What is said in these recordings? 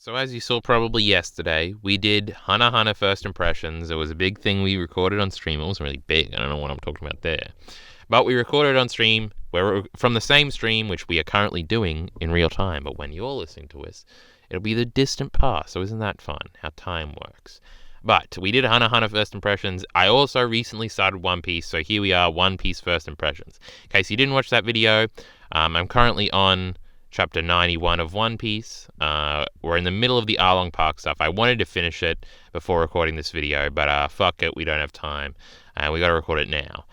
So as you saw probably yesterday, we did Hunter Hunter First Impressions. It was a big thing we recorded on stream. It wasn't really big. I don't know what I'm talking about there. But we recorded on stream from the same stream, which we are currently doing in real time. But when you're listening to us, it'll be the distant past. So isn't that fun, how time works? But we did Hunter Hunter First Impressions. I also recently started One Piece, so here we are, One Piece First Impressions. In case you didn't watch that video, I'm currently on Chapter 91 of One Piece. We're in the middle of the Arlong Park stuff. I wanted to finish it before recording this video, but fuck it, we don't have time. We got to record it now.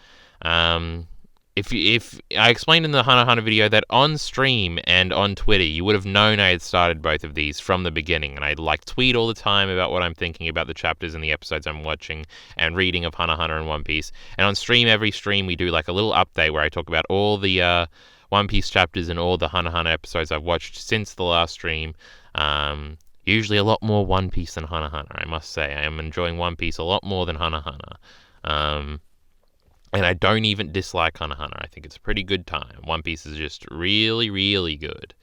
If I explained in the Hunter Hunter video that on stream and on Twitter, you would have known I had started both of these from the beginning, and I'd tweet all the time about what I'm thinking about the chapters and the episodes I'm watching and reading of Hunter Hunter and One Piece. And on stream, every stream, we do a little update where I talk about all the One Piece chapters and all the Hunter Hunter episodes I've watched since the last stream. Usually a lot more One Piece than Hunter Hunter, I must say. I am enjoying One Piece a lot more than Hunter Hunter. And I don't even dislike Hunter Hunter. I think it's a pretty good time. One Piece is just really, really good.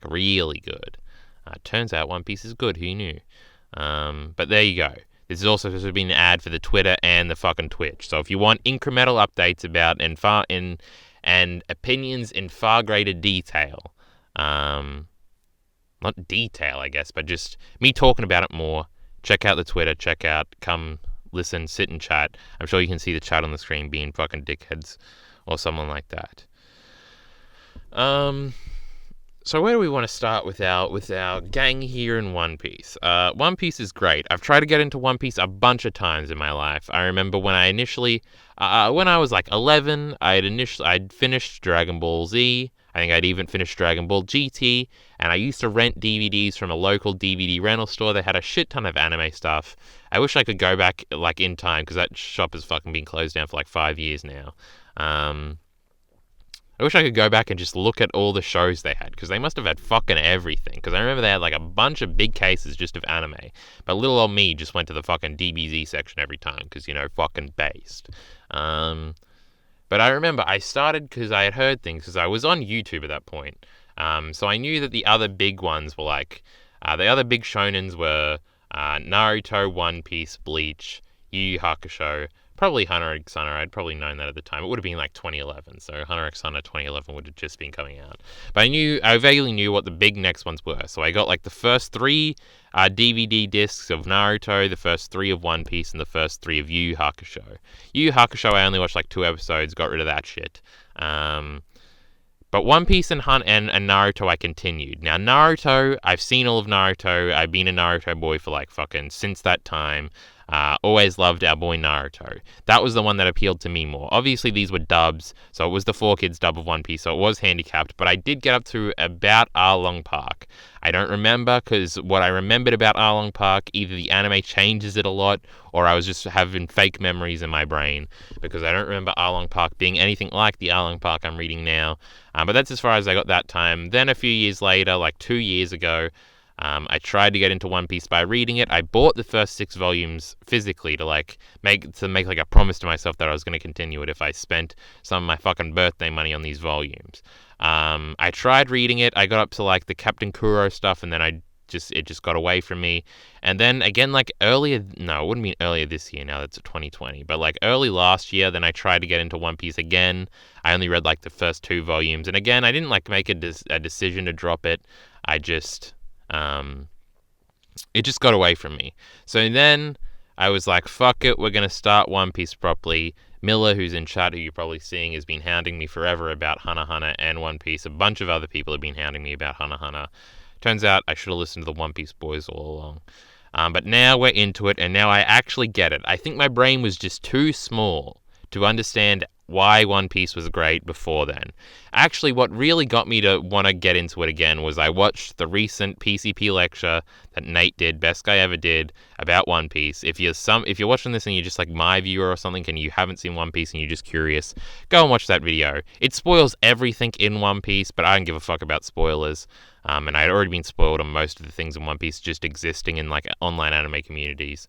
Really good. Turns out One Piece is good. Who knew? But there you go. This is also supposed to be an ad for the Twitter and the fucking Twitch. So if you want incremental updates about and opinions in far greater detail, not detail, I guess, but just me talking about it more, check out the Twitter, come listen, sit and chat. I'm sure you can see the chat on the screen being fucking dickheads or someone like that. So where do we want to start with our gang here in One Piece? One Piece is great. I've tried to get into One Piece a bunch of times in my life. I remember when I initially, when I was 11, I'd finished Dragon Ball Z. I think I'd even finished Dragon Ball GT, and I used to rent DVDs from a local DVD rental store that had a shit ton of anime stuff. I wish I could go back in time, because that shop has fucking been closed down for 5 years now. I wish I could go back and just look at all the shows they had, because they must have had fucking everything. Because I remember they had a bunch of big cases just of anime, but little old me just went to the fucking DBZ section every time, because, fucking based. But I remember I started because I had heard things, because I was on YouTube at that point. So I knew that the other big ones were the other big shonens were Naruto, One Piece, Bleach, Yu Yu Hakusho, probably Hunter x Hunter. I'd probably known that at the time. It would have been 2011, so Hunter x Hunter 2011 would have just been coming out. But I vaguely knew what the big next ones were. So I got the first 3 DVD discs of Naruto, the first 3 of One Piece, and the first 3 of Yu Yu Hakusho. Yu Yu Hakusho, I only watched 2 episodes, got rid of that shit. But One Piece and Naruto I continued. Now Naruto, I've seen all of Naruto. I've been a Naruto boy for fucking since that time. Always loved our boy Naruto. That was the one that appealed to me more. Obviously these were dubs, so it was the 4Kids dub of One Piece, so it was handicapped, but I did get up to about Arlong Park. I don't remember, because what I remembered about Arlong Park, either the anime changes it a lot, or I was just having fake memories in my brain, because I don't remember Arlong Park being anything like the Arlong Park I'm reading now. But that's as far as I got that time. Then a few years later, 2 years ago, I tried to get into One Piece by reading it. I bought the first 6 volumes physically to make a promise to myself that I was going to continue it if I spent some of my fucking birthday money on these volumes. I tried reading it. I got up to the Captain Kuro stuff, and then it just got away from me. And then again, earlier, no, it wouldn't be earlier this year now, that's 2020, but early last year, then I tried to get into One Piece again. I only read the first 2 volumes, and again, I didn't make a decision to drop it. I just it just got away from me. So then I was fuck it, we're going to start One Piece properly. Miller, who's in chat, who you're probably seeing, has been hounding me forever about Hunter Hunter and One Piece. A bunch of other people have been hounding me about Hunter Hunter. Turns out I should have listened to the One Piece boys all along. But now we're into it, and now I actually get it. I think my brain was just too small to understand why One Piece was great before then. Actually, what really got me to want to get into it again was I watched the recent PCP lecture that Nate did, best guy ever did, about One Piece. If you're watching this and you're just my viewer or something and you haven't seen One Piece and you're just curious, go and watch that video. It spoils everything in One Piece, but I don't give a fuck about spoilers. And I had already been spoiled on most of the things in One Piece just existing in online anime communities.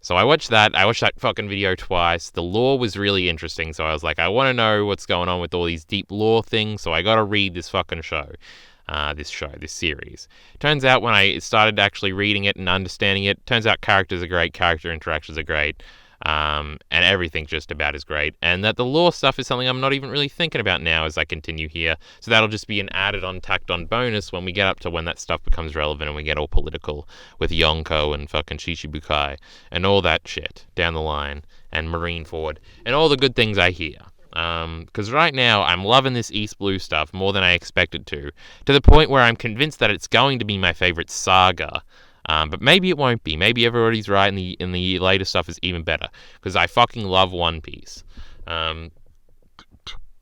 So I watched that. I watched that fucking video twice. The lore was really interesting, so I was I want to know what's going on with all these deep lore things, so I gotta read this fucking show. this series. Turns out when I started actually reading it and understanding it, turns out characters are great, character interactions are great, and everything just about is great, and that the lore stuff is something I'm not even really thinking about now as I continue here, so that'll just be an added on, tacked on bonus when we get up to when that stuff becomes relevant and we get all political with Yonko and fucking Shichibukai and all that shit down the line, and Marineford, and all the good things I hear. Because right now I'm loving this East Blue stuff more than I expected to the point where I'm convinced that it's going to be my favorite saga. But maybe it won't be. Maybe everybody's right, and the later stuff is even better. Because I fucking love One Piece.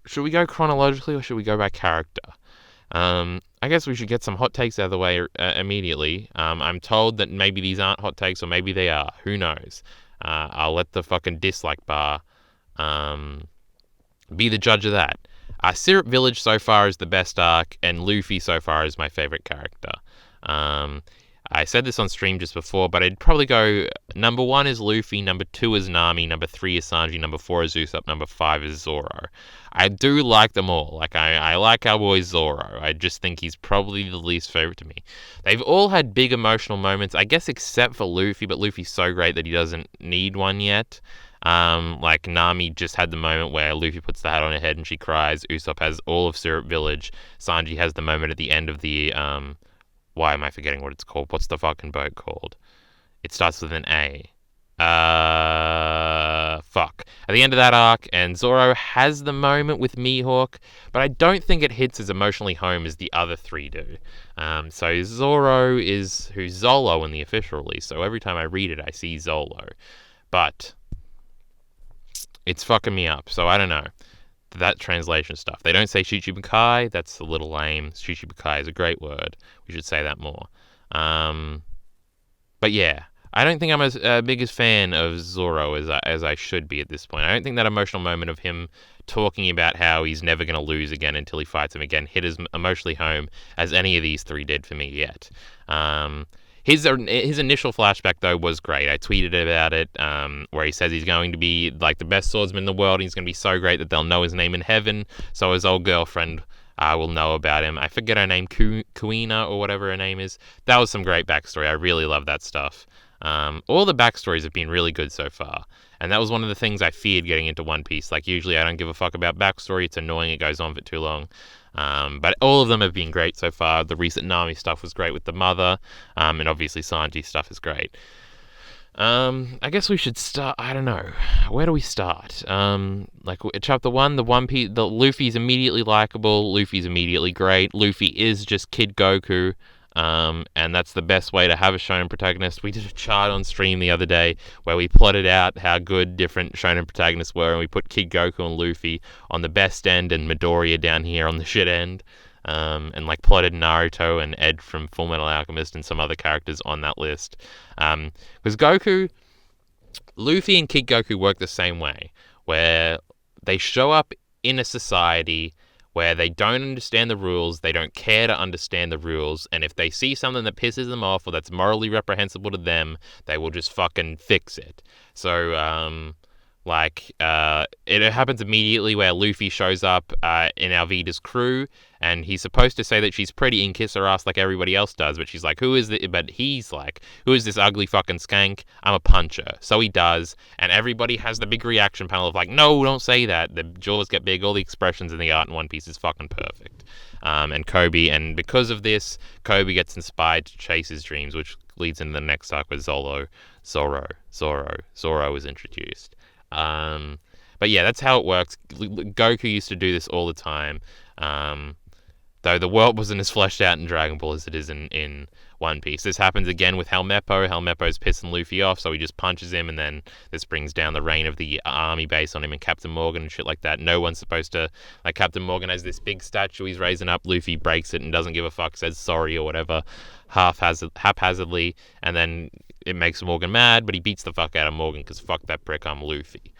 Should we go chronologically or should we go by character? I guess we should get some hot takes out of the way immediately. I'm told that maybe these aren't hot takes, or maybe they are. Who knows? I'll let the fucking dislike bar be the judge of that. Syrup Village so far is the best arc, and Luffy so far is my favorite character. I said this on stream just before, but I'd probably go number 1 is Luffy, number 2 is Nami, number 3 is Sanji, number 4 is Usopp, number 5 is Zorro. I do like them all. Like, I like our boy Zorro. I just think he's probably the least favorite to me. They've all had big emotional moments, I guess except for Luffy, but Luffy's so great that he doesn't need one yet. Like Nami just had the moment where Luffy puts the hat on her head and she cries. Usopp has all of Syrup Village. Sanji has the moment at the end of the, why am I forgetting what it's called? What's the fucking boat called? It starts with an A. Fuck. At the end of that arc, and Zorro has the moment with Mihawk, but I don't think it hits as emotionally home as the other three do. So Zorro is who's Zolo in the official release, so every time I read it, I see Zolo. But it's fucking me up, so I don't know. That translation stuff. They don't say Shichibukai. That's a little lame. Shichibukai is a great word. We should say that more. But yeah, I don't think I'm as biggest fan of Zorro as I should be at this point. I don't think that emotional moment of him talking about how he's never going to lose again until he fights him again hit as emotionally home as any of these three did for me yet. His initial flashback, though, was great. I tweeted about it, where he says he's going to be, like, the best swordsman in the world. He's going to be so great that they'll know his name in heaven, so his old girlfriend will know about him. I forget her name, Kuina, or whatever her name is. That was some great backstory. I really love that stuff. All the backstories have been really good so far, and that was one of the things I feared getting into One Piece. Like, usually I don't give a fuck about backstory. It's annoying. It goes on for too long. But all of them have been great so far. The recent Nami stuff was great with the mother, and obviously Sanji stuff is great. I guess we should start. I don't know. Where do we start? Like chapter 1, the Luffy's immediately likable. Luffy's immediately great. Luffy is just Kid Goku. And that's the best way to have a shonen protagonist. We did a chart on stream the other day where we plotted out how good different shonen protagonists were, and we put Kid Goku and Luffy on the best end and Midoriya down here on the shit end, and like plotted Naruto and Ed from Fullmetal Alchemist and some other characters on that list. Because Luffy and Kid Goku work the same way, where they show up in a society where they don't understand the rules, they don't care to understand the rules, and if they see something that pisses them off or that's morally reprehensible to them, they will just fucking fix it. So, it happens immediately where Luffy shows up in Alvida's crew, and he's supposed to say that she's pretty and kiss her ass like everybody else does, but he's like, who is this ugly fucking skank? I'm a puncher. So he does, and everybody has the big reaction panel of like, no, don't say that. The jaws get big, all the expressions in the art in One Piece is fucking perfect. And because of this, Kobe gets inspired to chase his dreams, which leads into the next arc where Zorro is introduced. But yeah, that's how it works. Goku used to do this all the time. Though the world wasn't as fleshed out in Dragon Ball as it is in One Piece. This happens again with Helmeppo. Helmeppo's pissing Luffy off, so he just punches him, and then this brings down the reign of the army base on him and Captain Morgan and shit like that. No one's supposed to... Like, Captain Morgan has this big statue he's raising up. Luffy breaks it and doesn't give a fuck, says sorry or whatever, haphazardly, and then it makes Morgan mad, but he beats the fuck out of Morgan because fuck that prick, I'm Luffy.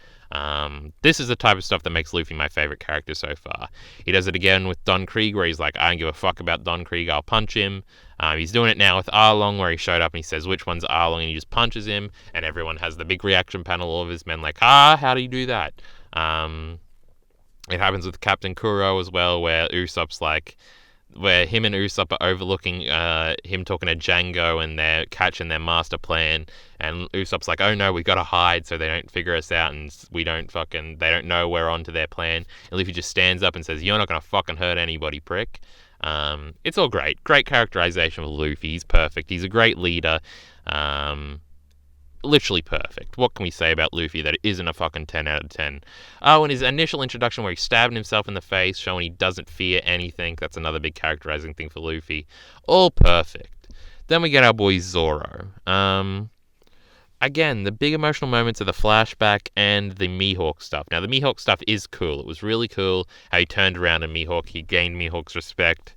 This is the type of stuff that makes Luffy my favorite character so far. He does it again with Don Krieg, where he's like, I don't give a fuck about Don Krieg, I'll punch him. He's doing it now with Arlong, where he showed up and he says, which one's Arlong? And he just punches him, and everyone has the big reaction panel, all of his men like, how do you do that? It happens with Captain Kuro as well, where Usopp's like, where him and Usopp are overlooking him talking to Django, and they're catching their master plan, and Usopp's like, oh no, we gotta hide so they don't figure us out, and they don't know we're onto their plan. And Luffy just stands up and says, you're not gonna fucking hurt anybody, prick. It's all great characterization of Luffy. He's perfect. He's a great leader. Literally perfect. What can we say about Luffy that isn't a fucking 10 out of 10? Oh, and his initial introduction where he's stabbing himself in the face, showing he doesn't fear anything. That's another big characterizing thing for Luffy. All perfect. Then we get our boy Zorro. Again, the big emotional moments are the flashback and the Mihawk stuff. Now, the Mihawk stuff is cool. It was really cool how he turned around in Mihawk. He gained Mihawk's respect.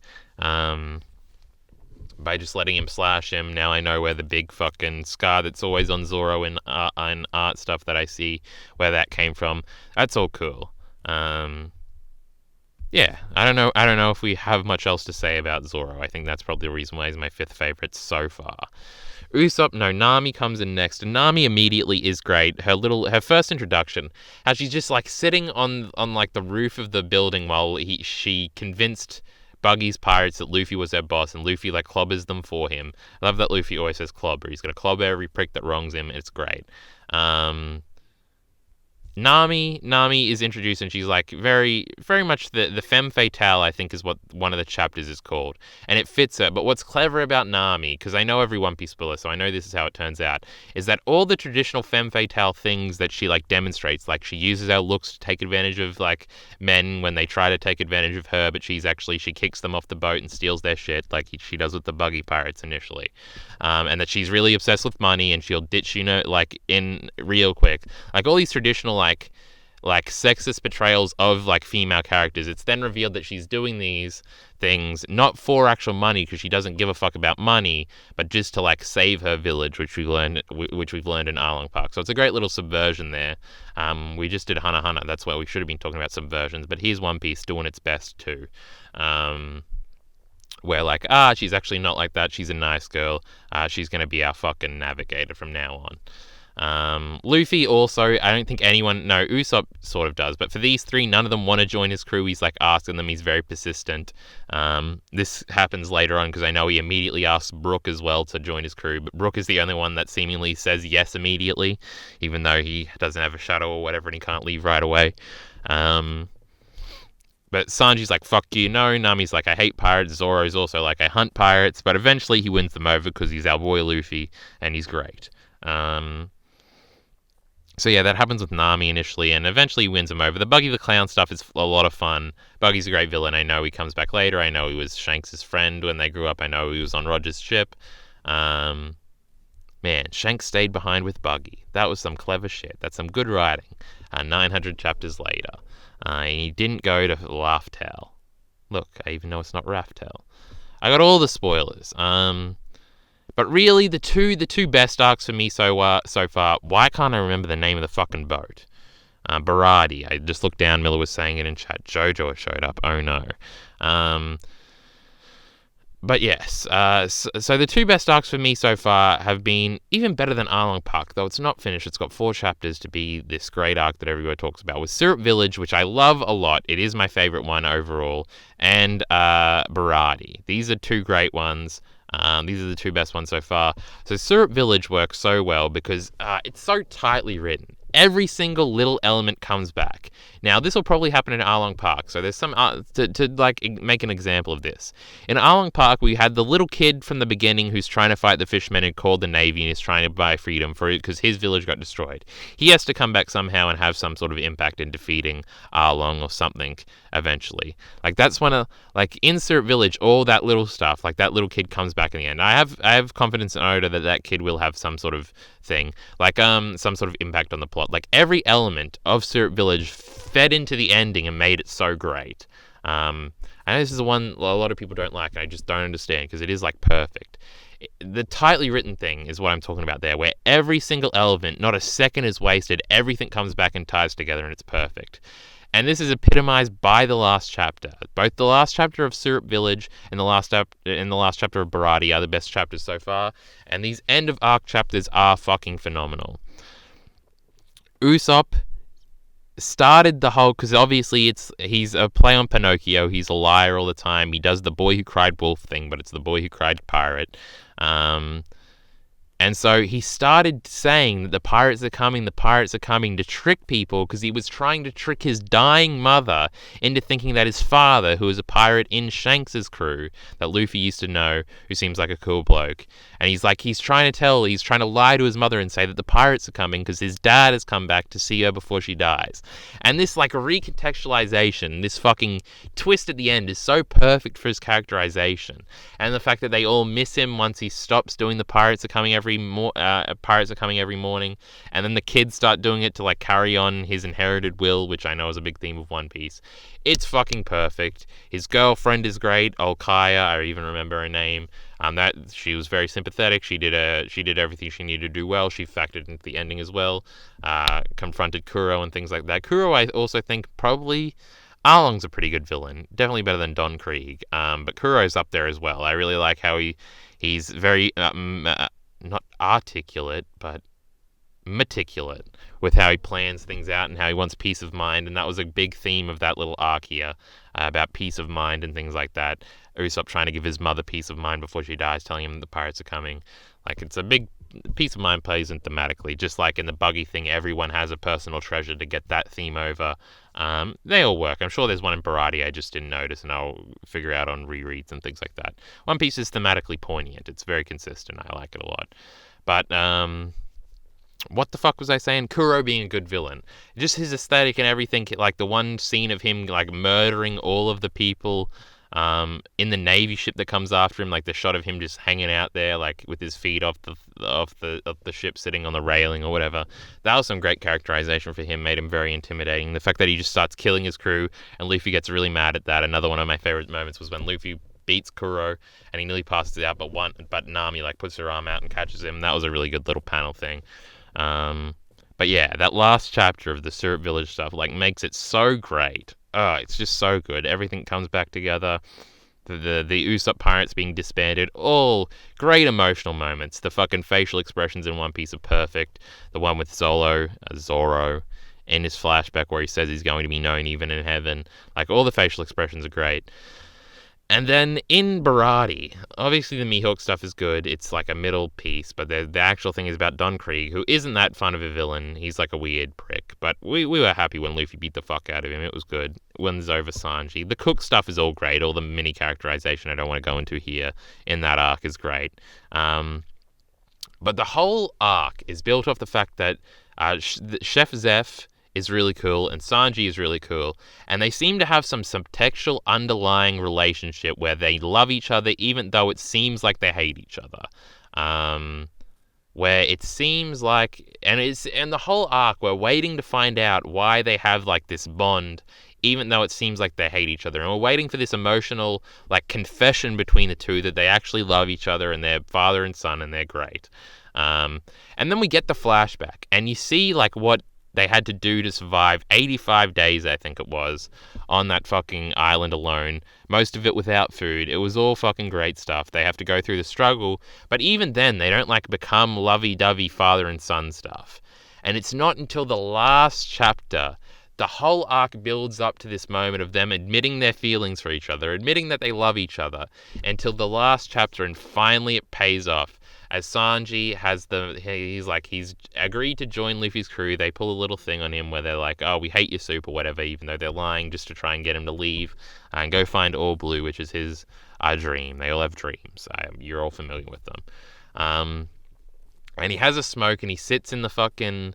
By just letting him slash him. Now I know where the big fucking scar that's always on Zorro in art stuff that I see, where that came from. That's all cool. Yeah, I don't know if we have much else to say about Zorro. I think that's probably the reason why he's my 5th favorite so far. Nami comes in next, and Nami immediately is great. Her first introduction, how she's just like sitting on like the roof of the building while she convinced Buggy's pirates that Luffy was their boss, and Luffy like clobbers them for him. I love that Luffy always says clobber. He's gonna clobber every prick that wrongs him. It's great. Nami is introduced, and she's like very, very much the femme fatale, I think is what one of the chapters is called. And it fits her. But what's clever about Nami, because I know every One Piece spoiler, so I know this is how it turns out, is that all the traditional femme fatale things that she like demonstrates, like she uses her looks to take advantage of like men when they try to take advantage of her, but she kicks them off the boat and steals their shit, like she does with the Buggy pirates initially. And that she's really obsessed with money, and she'll ditch, like in real quick. Like all these traditional like sexist portrayals of like female characters. It's then revealed that she's doing these things not for actual money, because she doesn't give a fuck about money, but just to like save her village, which we've learned in Arlong Park. So it's a great little subversion there. We just did Hana Hana. That's where we should have been talking about subversions, but here's One Piece doing its best too. Where like, she's actually not like that. She's a nice girl. She's going to be our fucking navigator from now on. Luffy also, I don't think Usopp sort of does, but for these three, none of them want to join his crew. He's like asking them, he's very persistent. This happens later on, because I know he immediately asks Brook as well to join his crew, but Brook is the only one that seemingly says yes immediately, even though he doesn't have a shadow or whatever and he can't leave right away. But Sanji's like, fuck you, no. Nami's like, I hate pirates. Zoro's also like, I hunt pirates. But eventually he wins them over because he's our boy Luffy, and he's great. So yeah, that happens with Nami initially, and eventually he wins him over. The Buggy the Clown stuff is a lot of fun. Buggy's a great villain. I know he comes back later. I know he was Shanks' friend when they grew up. I know he was on Roger's ship. Man, Shanks stayed behind with Buggy. That was some clever shit. That's some good writing. 900 chapters later. And he didn't go to Raftel. Look, I even know it's not Raftel. I got all the spoilers. But really, the two best arcs for me so far. Why can't I remember the name of the fucking boat? Baradi. I just looked down. Miller was saying it in chat. Jojo showed up. Oh no. But yes. So the two best arcs for me so far have been even better than Arlong Park, though it's not finished. It's got 4 chapters to be this great arc that everyone talks about. With Syrup Village, which I love a lot. It is my favorite one overall. And Baradi. These are 2 great ones. These are the 2 best ones so far. So Syrup Village works so well because it's so tightly written. Every single little element comes back. Now, this will probably happen in Arlong Park. So there's some to like make an example of this. In Arlong Park, we had the little kid from the beginning who's trying to fight the fishermen and called the Navy and is trying to buy freedom for it because his village got destroyed. He has to come back somehow and have some sort of impact in defeating Arlong or something eventually. Like that's one of like in Syrup Village, all that little stuff, like that little kid comes back in the end. I have confidence in Oda that kid will have some sort of thing, like some sort of impact on the plot. Like every element of Syrup Village fed into the ending and made it so great. I know this is the one a lot of people don't like, and I just don't understand because it is like perfect. The tightly written thing is what I'm talking about there, where every single element, not a second is wasted, everything comes back and ties together and it's perfect. And this is epitomized by the last chapter. Both the last chapter of Syrup Village and the last chapter of Baradi are the best chapters so far, and these end of arc chapters are fucking phenomenal. Usopp started the whole, because obviously he's a play on Pinocchio. He's a liar all the time. He does the boy who cried wolf thing, but it's the boy who cried pirate. Um, and so he started saying that the pirates are coming to trick people, because he was trying to trick his dying mother into thinking that his father, who was a pirate in Shanks's crew that Luffy used to know, who seems like a cool bloke, and he's trying to lie to his mother and say that the pirates are coming because his dad has come back to see her before she dies. And this like recontextualization, this fucking twist at the end is so perfect for his characterization, and the fact that they all miss him once he stops doing the pirates are coming every morning, and then the kids start doing it to like carry on his inherited will, which I know is a big theme of One Piece. It's fucking perfect. His girlfriend is great, Kaya. I even remember her name. That she was very sympathetic. She did everything she needed to do well. She factored into the ending as well. Confronted Kuro and things like that. Kuro, I also think probably Arlong's a pretty good villain. Definitely better than Don Krieg. But Kuro's up there as well. I really like how he's very not articulate, but meticulous with how he plans things out and how he wants peace of mind. And that was a big theme of that little arc here, about peace of mind and things like that. Usopp trying to give his mother peace of mind before she dies, telling him the pirates are coming. Like, it's a big peace of mind plays in thematically, just like in the buggy thing, everyone has a personal treasure to get that theme over. They all work. I'm sure there's one in Barati I just didn't notice, and I'll figure out on rereads and things like that. One Piece is thematically poignant. It's very consistent. I like it a lot. But what the fuck was I saying? Kuro being a good villain. Just his aesthetic and everything, like the one scene of him like murdering all of the people in the Navy ship that comes after him, like the shot of him just hanging out there, like with his feet off the ship, sitting on the railing or whatever. That was some great characterization for him, made him very intimidating. The fact that he just starts killing his crew and Luffy gets really mad at that. Another one of my favorite moments was when Luffy beats Kuro and he nearly passes out, but Nami like puts her arm out and catches him. That was a really good little panel thing. But yeah, that last chapter of the Syrup Village stuff like makes it so great. Oh, it's just so good. Everything comes back together. The Usopp pirates being disbanded, all great emotional moments. The fucking facial expressions in One Piece are perfect. The one with Zorro in his flashback where he says he's going to be known even in heaven. Like, all the facial expressions are great. And then in Barati, obviously the Mihawk stuff is good. It's like a middle piece, but the actual thing is about Don Krieg, who isn't that fun of a villain. He's like a weird prick. But we were happy when Luffy beat the fuck out of him. It was good. Wins over Sanji. The Cook stuff is all great. All the mini characterization I don't want to go into here in that arc is great. But the whole arc is built off the fact that Chef Zeph is really cool and Sanji is really cool, and they seem to have some subtextual underlying relationship where they love each other even though it seems like they hate each other. Where it seems like, and the whole arc, we're waiting to find out why they have like this bond even though it seems like they hate each other, and we're waiting for this emotional like confession between the two that they actually love each other and they're father and son and they're great. And then we get the flashback and you see like what they had to do to survive 85 days, I think it was, on that fucking island alone. Most of it without food. It was all fucking great stuff. They have to go through the struggle, but even then, they don't like become lovey-dovey father and son stuff. And it's not until the last chapter, the whole arc builds up to this moment of them admitting their feelings for each other, admitting that they love each other, until the last chapter, and finally it pays off. As Sanji he's agreed to join Luffy's crew. They pull a little thing on him where they're like, oh, we hate your soup or whatever, even though they're lying just to try and get him to leave and go find All Blue, which is his dream. They all have dreams. You're all familiar with them. And he has a smoke and he sits in the fucking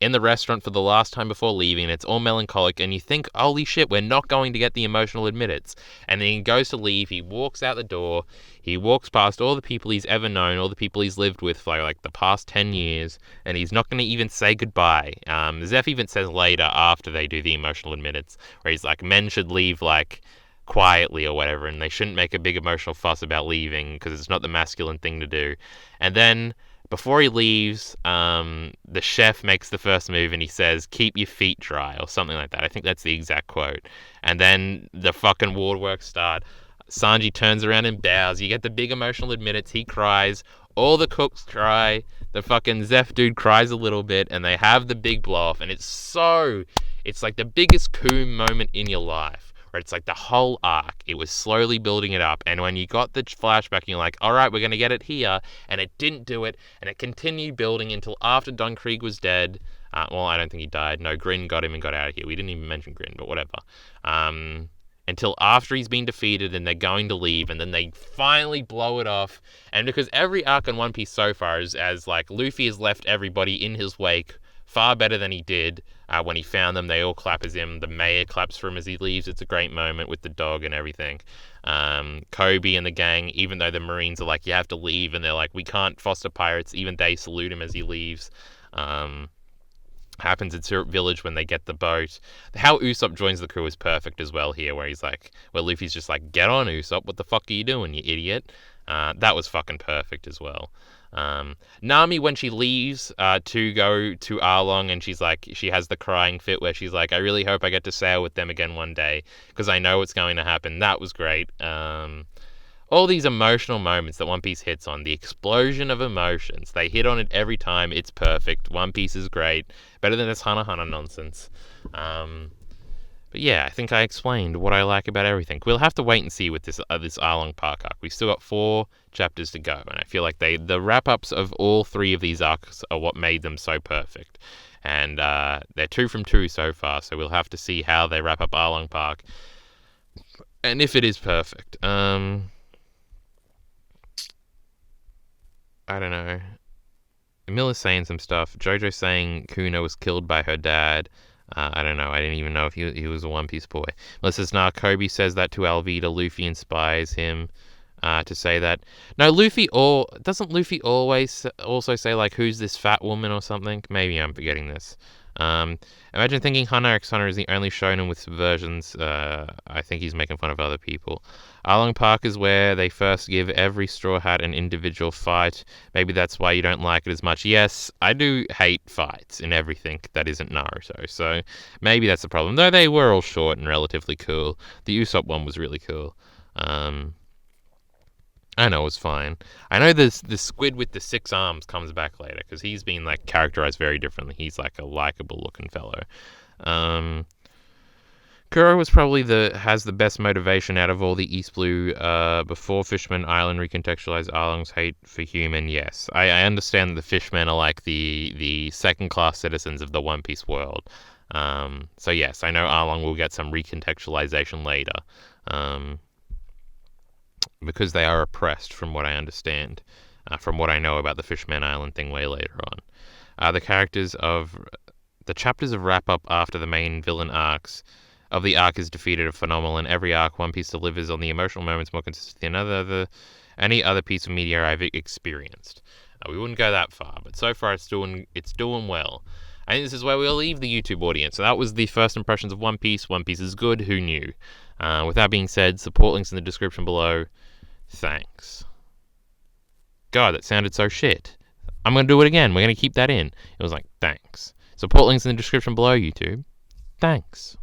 in the restaurant for the last time before leaving, and it's all melancholic, and you think, holy shit, we're not going to get the emotional admittance. And then he goes to leave, he walks out the door, he walks past all the people he's ever known, all the people he's lived with for like the past 10 years, and he's not going to even say goodbye. Zeph even says later, after they do the emotional admittance, where he's like, men should leave like quietly or whatever, and they shouldn't make a big emotional fuss about leaving because it's not the masculine thing to do. And then before he leaves, the chef makes the first move and he says, keep your feet dry, or something like that. I think that's the exact quote. And then the fucking woodworks start. Sanji turns around and bows. You get the big emotional admittance. He cries. All the cooks cry. The fucking Zeph dude cries a little bit, and they have the big blow off. And it's like the biggest coom moment in your life, where it's like the whole arc. It was slowly building it up, and when you got the flashback, you're like, all right, we're gonna get it here, and it didn't do it, and it continued building until after Don Krieg was dead. Well, I don't think he died. No, Grin got him and got out of here. We didn't even mention Grin, but whatever. Until after he's been defeated and they're going to leave, and then they finally blow it off. And because every arc in One Piece so far is as like Luffy has left everybody in his wake far better than he did when he found them. They all clap as him. The mayor claps for him as he leaves. It's a great moment with the dog and everything. Kobe and the gang, even though the Marines are like, you have to leave, and they're like, we can't foster pirates, even they salute him as he leaves. Happens at Syrup Village when they get the boat. How Usopp joins the crew is perfect as well here, where Luffy's just like, get on, Usopp, what the fuck are you doing, you idiot? That was fucking perfect as well. Nami, when she leaves to go to Arlong, and she has the crying fit where she's like, I really hope I get to sail with them again one day, because I know what's going to happen. That was great. All these emotional moments that One Piece hits on, the explosion of emotions, they hit on it every time. It's perfect. One Piece is great. Better than this Hana Hana nonsense. But yeah, I think I explained what I like about everything. We'll have to wait and see with this Arlong Park arc. We've still got 4 chapters to go, and I feel like the wrap-ups of all 3 of these arcs are what made them so perfect. And they're 2 from 2 so far, so we'll have to see how they wrap up Arlong Park, and if it is perfect. I don't know. Miller's saying some stuff. Jojo's saying Kuno was killed by her dad. I don't know. I didn't even know if he was a One Piece boy. Melissa says, nah, Kobe says that to Alvida. Luffy inspires him to say that. No, doesn't Luffy always also say, like, who's this fat woman or something? Maybe I'm forgetting this. Imagine thinking Hunter x Hunter is the only shonen with subversions. I think he's making fun of other people. Arlong Park is where they first give every Straw Hat an individual fight. Maybe that's why you don't like it as much. Yes, I do hate fights in everything that isn't Naruto, so maybe that's the problem. Though they were all short and relatively cool. The Usopp one was really cool. I know, it was fine. I know the squid with the 6 arms comes back later, because he's been like characterized very differently. He's like a likable looking fellow. Kuro was probably has the best motivation out of all the East Blue before Fishman Island recontextualized Arlong's hate for human. Yes, I understand that the Fishmen are like the second class citizens of the One Piece world. So yes, I know Arlong will get some recontextualization later. Because they are oppressed, from what I understand, from what I know about the Fishman Island thing way later on. The chapters of wrap-up after the main villain arcs of the arc is defeated are phenomenal. In every arc, One Piece delivers on the emotional moments more consistently than any other piece of media I've experienced. We wouldn't go that far, but so far it's doing well. I think this is where we'll leave the YouTube audience. So that was the first impressions of One Piece. One Piece is good. Who knew? With that being said, support links in the description below. Thanks. God, that sounded so shit. I'm going to do it again. We're going to keep that in. It was like, thanks. Support links in the description below, YouTube. Thanks.